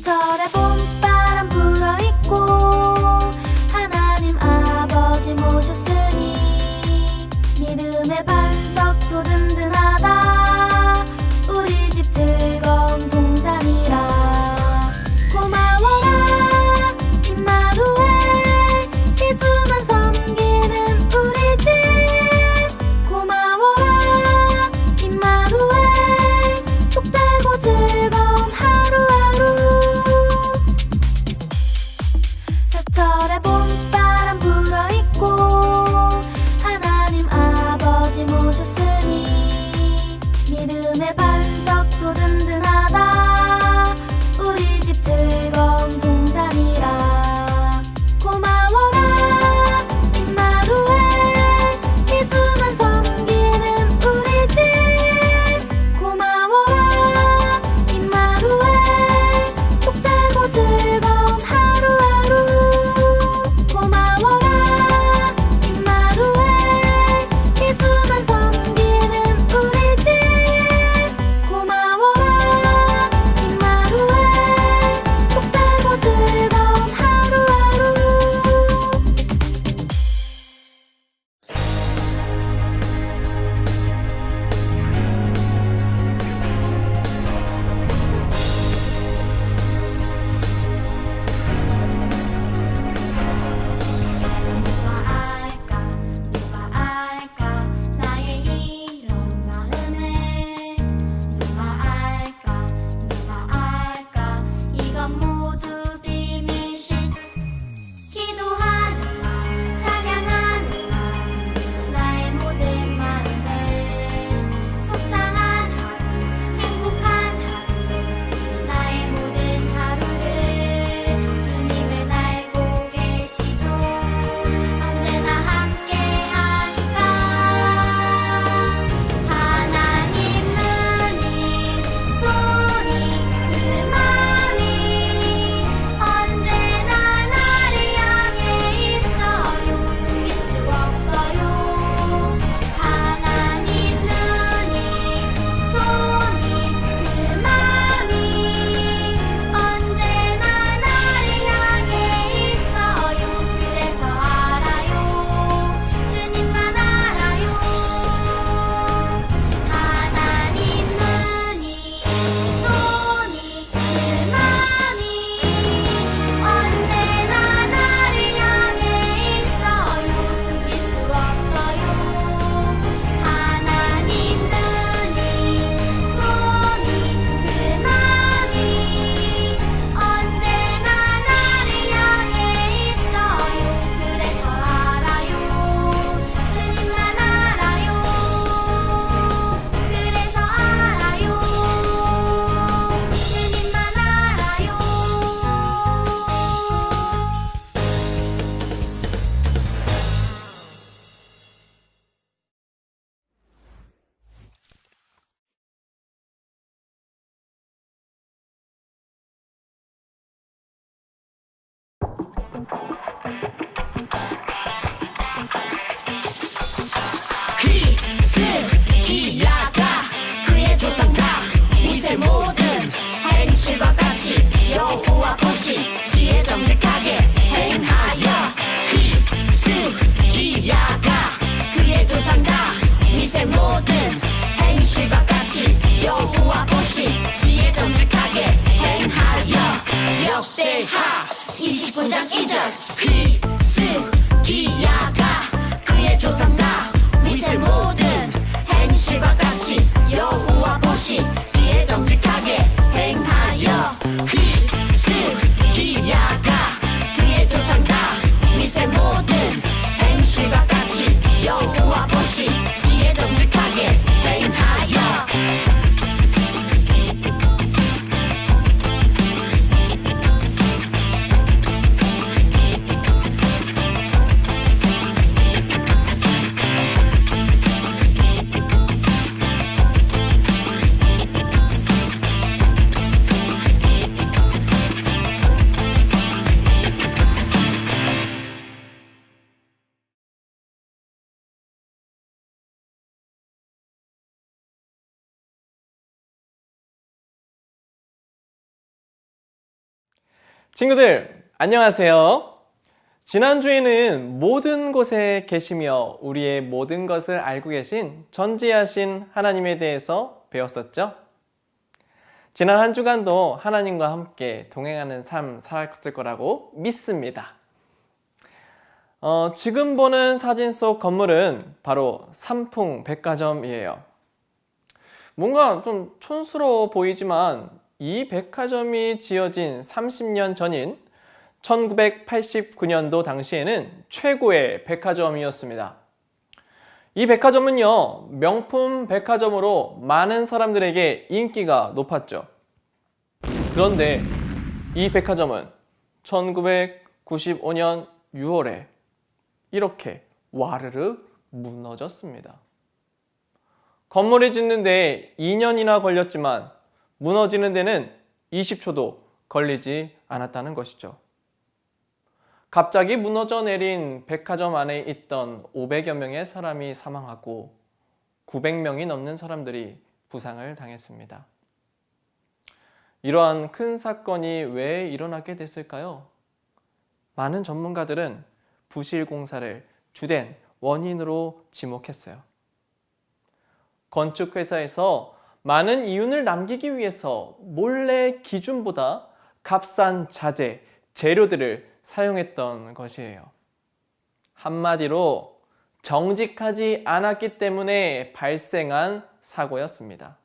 사철에 봄바람 불어있고 하나님 아버지 모셨으니 믿음의 반석도 든든하다. 우리 집 즐거운 동산이라. 고마워라 임마누엘 예수만 섬기는 우리 집. 고마워라 임마누엘 복되고 즐거운 하루하루. 사철에 봄바람 불어있고 하나님 아버지 모셨으니 믿음의 반석도 든든하다. 우리 집 즐거운 동산이라. 고마워라 임마누엘 예수만 섬기는 우리 집. 고마워라 임마누엘 복되고 즐거운 하루하루. 고마워라 임마누엘 예수만 섬기는 우리 집. 고마워라 임마누엘 복되고 즐거운 하루하루. 누가 알까 나의 이런 마음을. 누가 알까 이건 모두 비밀신. 기도하는 마음 찬양하는 마음 나의 모든 마음을. 속상한 하루 행복한 하루 나의 모든 하루를 주님은 알고 계시죠. 언제나 함께하니까. 하나님 눈이 손이 그 맘이 언제나 나를 향해 있어요. 숨길 수 없어요. 하나님 눈이 손이 그 맘이 언제나 나를 향해 있어요. 그래서 알아요. 주님만 알아요. 하나님 눈이 손이 그 맘이 언제나 나를 향해 있어요. 숨길 수 없어요. 하나님 눈이 손이 그 맘이 언제나 나를 향해 있어요. 그래서 알아요. 주님만 알아요. 그래서 알아요. 주님만 알아요. 히스기야가 그의 조상다. 미세 모든 행실과 같이 여호와 보신 기에 정직하게 행하여. 히스기야가 그의 조상다. 미세 모든 행실과 같이 여호와 보신 기에 정직하게 행하여. 역대하 29장 2절. 히스기야가 그의 조상다. 미세 모든 행실과 같이 여호와 보신 기에 정직하게 행하여. 히스기야가 그의 조상다. 미세 모든 행실과 같이 여호와 보신 기에 정직하게 행하여. 친구들, 안녕하세요. 지난주에는 모든 곳에 계시며 우리의 모든 것을 알고 계신 전지하신 하나님에 대해서 배웠었죠? 지난 한 주간도 하나님과 함께 동행하는 삶 살았을 거라고 믿습니다. 지금 보는 사진 속 건물은 바로 삼풍 백화점이에요. 뭔가 좀 촌스러워 보이지만 이 백화점이 지어진 30년 전인 1989년도 당시에는 최고의 백화점이었습니다. 이 백화점은요, 명품 백화점으로 많은 사람들에게 인기가 높았죠. 그런데 이 백화점은 1995년 6월에 이렇게 와르르 무너졌습니다. 건물을 짓는데 2년이나 걸렸지만 무너지는 데는 20초도 걸리지 않았다는 것이죠. 갑자기 무너져 내린 백화점 안에 있던 500여 명의 사람이 사망하고 900명이 넘는 사람들이 부상을 당했습니다. 이러한 큰 사건이 왜 일어나게 됐을까요? 많은 전문가들은 부실 공사를 주된 원인으로 지목했어요. 건축회사에서 많은 이윤을 남기기 위해서 몰래 기준보다 값싼 자재, 재료들을 사용했던 것이에요. 한마디로 정직하지 않았기 때문에 발생한 사고였습니다.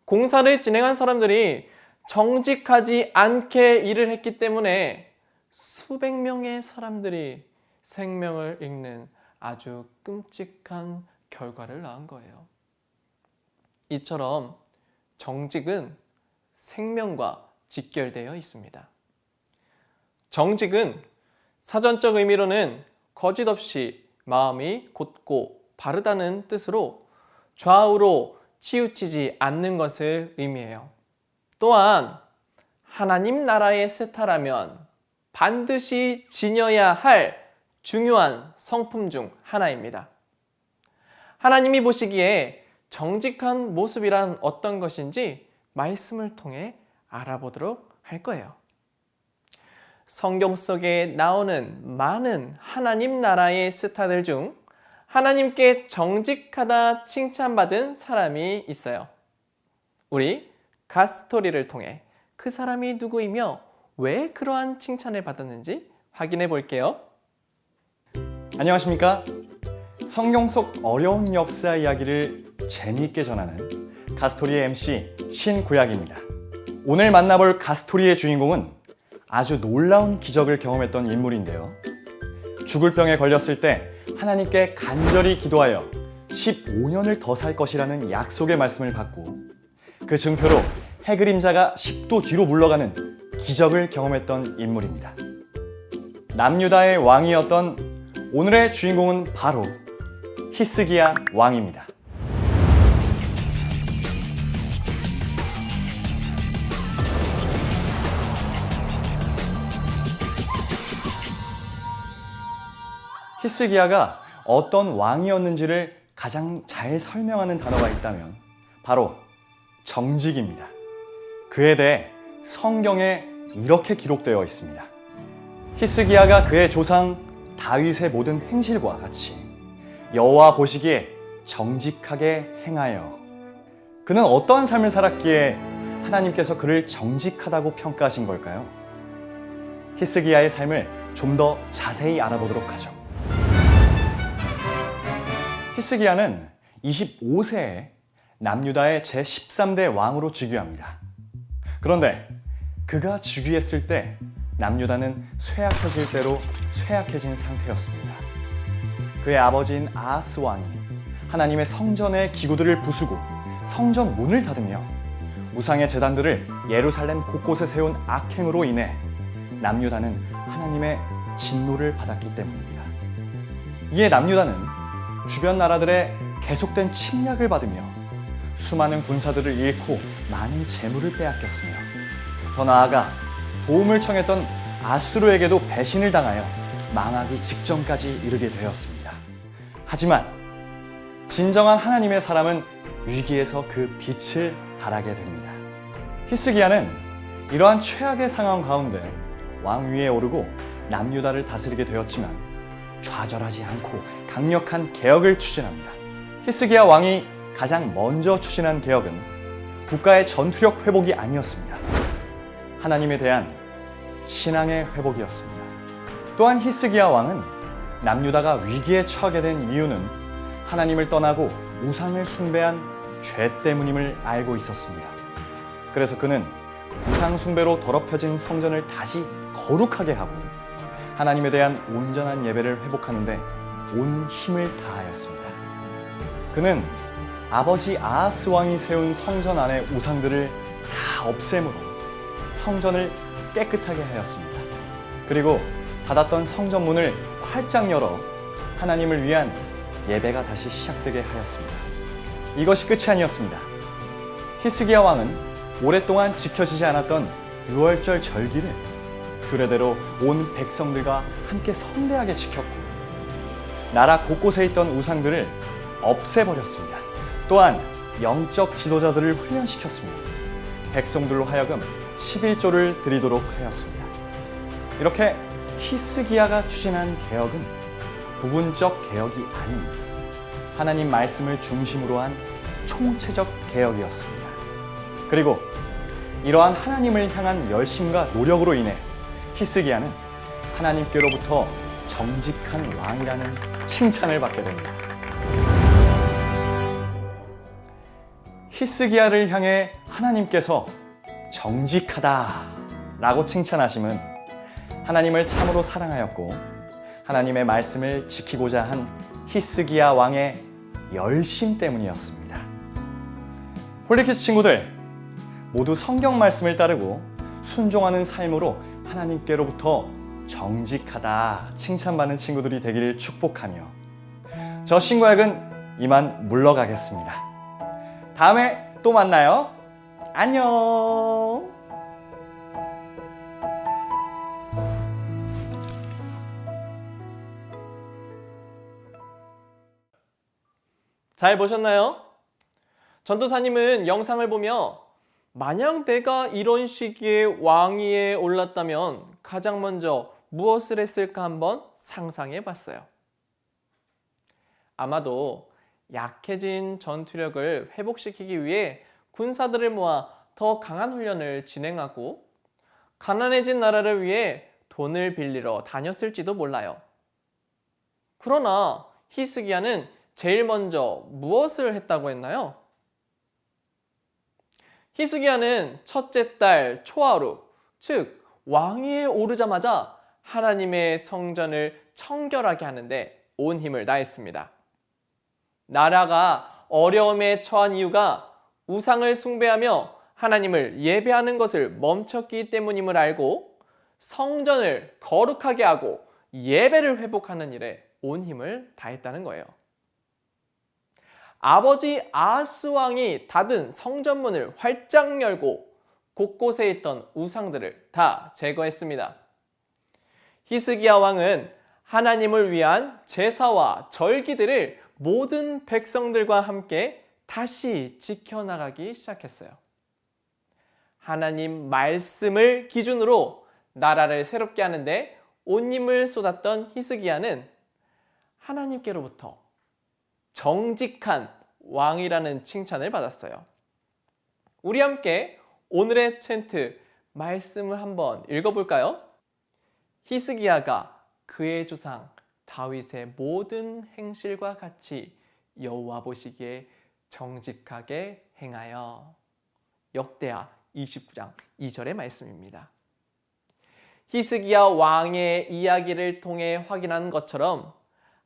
공사를 진행한 사람들이 정직하지 않게 일을 했기 때문에 수백 명의 사람들이 생명을 잃는 아주 끔찍한 결과를 낳은 거예요. 이처럼 정직은 생명과 직결되어 있습니다. 정직은 사전적 의미로는 거짓 없이 마음이 곧고 바르다는 뜻으로 좌우로 치우치지 않는 것을 의미해요. 또한 하나님 나라의 스타라면 반드시 지녀야 할 중요한 성품 중 하나입니다. 하나님이 보시기에 정직한 모습이란 어떤 것인지 말씀을 통해 알아보도록 할 거예요. 성경 속에 나오는 많은 하나님 나라의 스타들 중 하나님께 정직하다 칭찬받은 사람이 있어요. 우리 갓스토리를 통해 그 사람이 누구이며 왜 그러한 칭찬을 받았는지 확인해 볼게요. 안녕하십니까? 성경 속 어려운 역사 이야기를 재미있게 전하는 갓스토리의 MC 신구약입니다. 오늘 만나볼 갓스토리의 주인공은 아주 놀라운 기적을 경험했던 인물인데요. 죽을 병에 걸렸을 때 하나님께 간절히 기도하여 15년을 더 살 것이라는 약속의 말씀을 받고 그 증표로 해그림자가 10도 뒤로 물러가는 기적을 경험했던 인물입니다. 남유다의 왕이었던 오늘의 주인공은 바로 히스기야 왕입니다. 히스기야가 어떤 왕이었는지를 가장 잘 설명하는 단어가 있다면 바로 정직입니다. 그에 대해 성경에 이렇게 기록되어 있습니다. 히스기야가 그의 조상 다윗의 모든 행실과 같이 여호와 보시기에 정직하게 행하여. 그는 어떠한 삶을 살았기에 하나님께서 그를 정직하다고 평가하신 걸까요? 히스기야의 삶을 좀 더 자세히 알아보도록 하죠. 히스기야는 25세에 남유다의 제13대 왕으로 즉위합니다. 그런데 그가 즉위했을 때 남유다는 쇠약해질 대로 쇠약해진 상태였습니다. 그의 아버지인 아하스 왕이 하나님의 성전의 기구들을 부수고 성전 문을 닫으며 우상의 제단들을 예루살렘 곳곳에 세운 악행으로 인해 남유다는 하나님의 진노를 받았기 때문입니다. 이에 남유다는 주변 나라들의 계속된 침략을 받으며 수많은 군사들을 잃고 많은 재물을 빼앗겼으며 더 나아가 도움을 청했던 아수르에게도 배신을 당하여 망하기 직전까지 이르게 되었습니다. 하지만 진정한 하나님의 사람은 위기에서 그 빛을 발하게 됩니다. 히스기야는 이러한 최악의 상황 가운데 왕위에 오르고 남유다를 다스리게 되었지만 좌절하지 않고 강력한 개혁을 추진합니다. 히스기야 왕이 가장 먼저 추진한 개혁은 국가의 전투력 회복이 아니었습니다. 하나님에 대한 신앙의 회복이었습니다. 또한 히스기야 왕은 남유다가 위기에 처하게 된 이유는 하나님을 떠나고 우상을 숭배한 죄 때문임을 알고 있었습니다. 그래서 그는 우상 숭배로 더럽혀진 성전을 다시 거룩하게 하고 하나님에 대한 온전한 예배를 회복하는데 온 힘을 다하였습니다. 그는 아버지 아하스 왕이 세운 성전 안의 우상들을 다 없앰으로 성전을 깨끗하게 하였습니다. 그리고 닫았던 성전 문을 활짝 열어 하나님을 위한 예배가 다시 시작되게 하였습니다. 이것이 끝이 아니었습니다. 히스기야 왕은 오랫동안 지켜지지 않았던 유월절 절기를 규례대로 온 백성들과 함께 성대하게 지켰고 나라 곳곳에 있던 우상들을 없애버렸습니다. 또한 영적 지도자들을 훈련시켰습니다. 백성들로 하여금 11조를 드리도록 하였습니다. 이렇게 히스기야가 추진한 개혁은 부분적 개혁이 아닌 하나님 말씀을 중심으로 한 총체적 개혁이었습니다. 그리고 이러한 하나님을 향한 열심과 노력으로 인해 히스기야는 하나님께로부터 정직한 왕이라는 칭찬을 받게 됩니다. 히스기야를 향해 하나님께서 정직하다라고 칭찬하심은 하나님을 참으로 사랑하였고 하나님의 말씀을 지키고자 한 히스기야 왕의 열심 때문이었습니다. 홀리키즈 친구들, 모두 성경 말씀을 따르고 순종하는 삶으로 하나님께로부터 정직하다 칭찬받는 친구들이 되기를 축복하며 저 신구약은 이만 물러가겠습니다. 다음에 또 만나요. 안녕. 잘 보셨나요? 전도사님은 영상을 보며 만약 내가 이런 시기에 왕위에 올랐다면 가장 먼저 무엇을 했을까 한번 상상해 봤어요. 아마도 약해진 전투력을 회복시키기 위해 군사들을 모아 더 강한 훈련을 진행하고 가난해진 나라를 위해 돈을 빌리러 다녔을지도 몰라요. 그러나 히스기야는 제일 먼저 무엇을 했다고 했나요? 히스기야는 첫째 달 초하루, 즉 왕위에 오르자마자 하나님의 성전을 청결하게 하는데 온 힘을 다했습니다. 나라가 어려움에 처한 이유가 우상을 숭배하며 하나님을 예배하는 것을 멈췄기 때문임을 알고 성전을 거룩하게 하고 예배를 회복하는 일에 온 힘을 다했다는 거예요. 아버지 아하스 왕이 닫은 성전문을 활짝 열고 곳곳에 있던 우상들을 다 제거했습니다. 히스기야 왕은 하나님을 위한 제사와 절기들을 모든 백성들과 함께 다시 지켜나가기 시작했어요. 하나님 말씀을 기준으로 나라를 새롭게 하는데 온 힘을 쏟았던 히스기야는 하나님께로부터 정직한 왕이라는 칭찬을 받았어요. 우리 함께 오늘의 챈트 말씀을 한번 읽어볼까요? 히스기야가 그의 조상 다윗의 모든 행실과 같이 여호와 보시기에 정직하게 행하여. 역대하 29장 2절의 말씀입니다. 히스기야 왕의 이야기를 통해 확인한 것처럼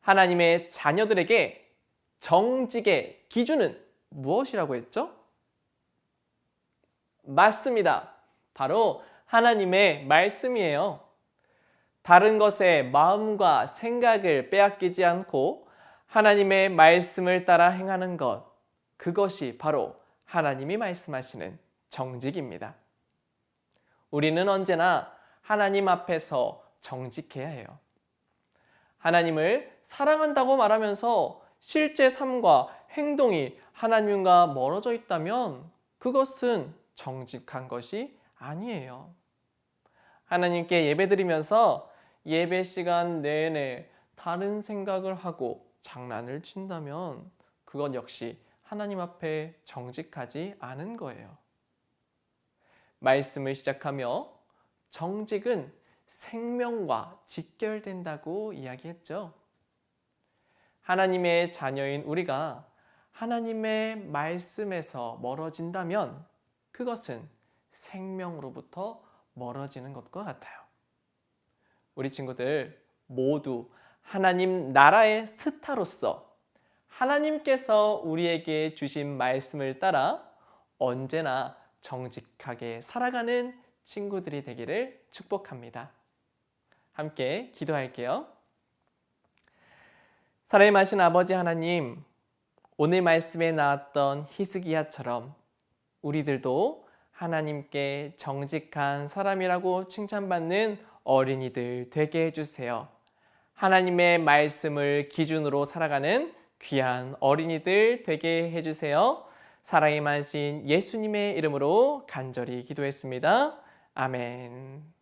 하나님의 자녀들에게 정직의 기준은 무엇이라고 했죠? 맞습니다. 바로 하나님의 말씀이에요. 다른 것에 마음과 생각을 빼앗기지 않고 하나님의 말씀을 따라 행하는 것, 그것이 바로 하나님이 말씀하시는 정직입니다. 우리는 언제나 하나님 앞에서 정직해야 해요. 하나님을 사랑한다고 말하면서 실제 삶과 행동이 하나님과 멀어져 있다면 그것은 정직한 것이 아니에요. 하나님께 예배드리면서 예배 시간 내내 다른 생각을 하고 장난을 친다면 그것 역시 하나님 앞에 정직하지 않은 거예요. 말씀을 시작하며 정직은 생명과 직결된다고 이야기했죠. 하나님의 자녀인 우리가 하나님의 말씀에서 멀어진다면 그것은 생명으로부터 멀어지는 것과 같아요. 우리 친구들 모두 하나님 나라의 스타로서 하나님께서 우리에게 주신 말씀을 따라 언제나 정직하게 살아가는 친구들이 되기를 축복합니다. 함께 기도할게요. 사랑의 많으신 아버지 하나님, 오늘 말씀에 나왔던 히스기야처럼 우리들도 하나님께 정직한 사람이라고 칭찬받는 어린이들 되게 해주세요. 하나님의 말씀을 기준으로 살아가는 귀한 어린이들 되게 해주세요. 사랑이 많으신 예수님의 이름으로 간절히 기도했습니다. 아멘.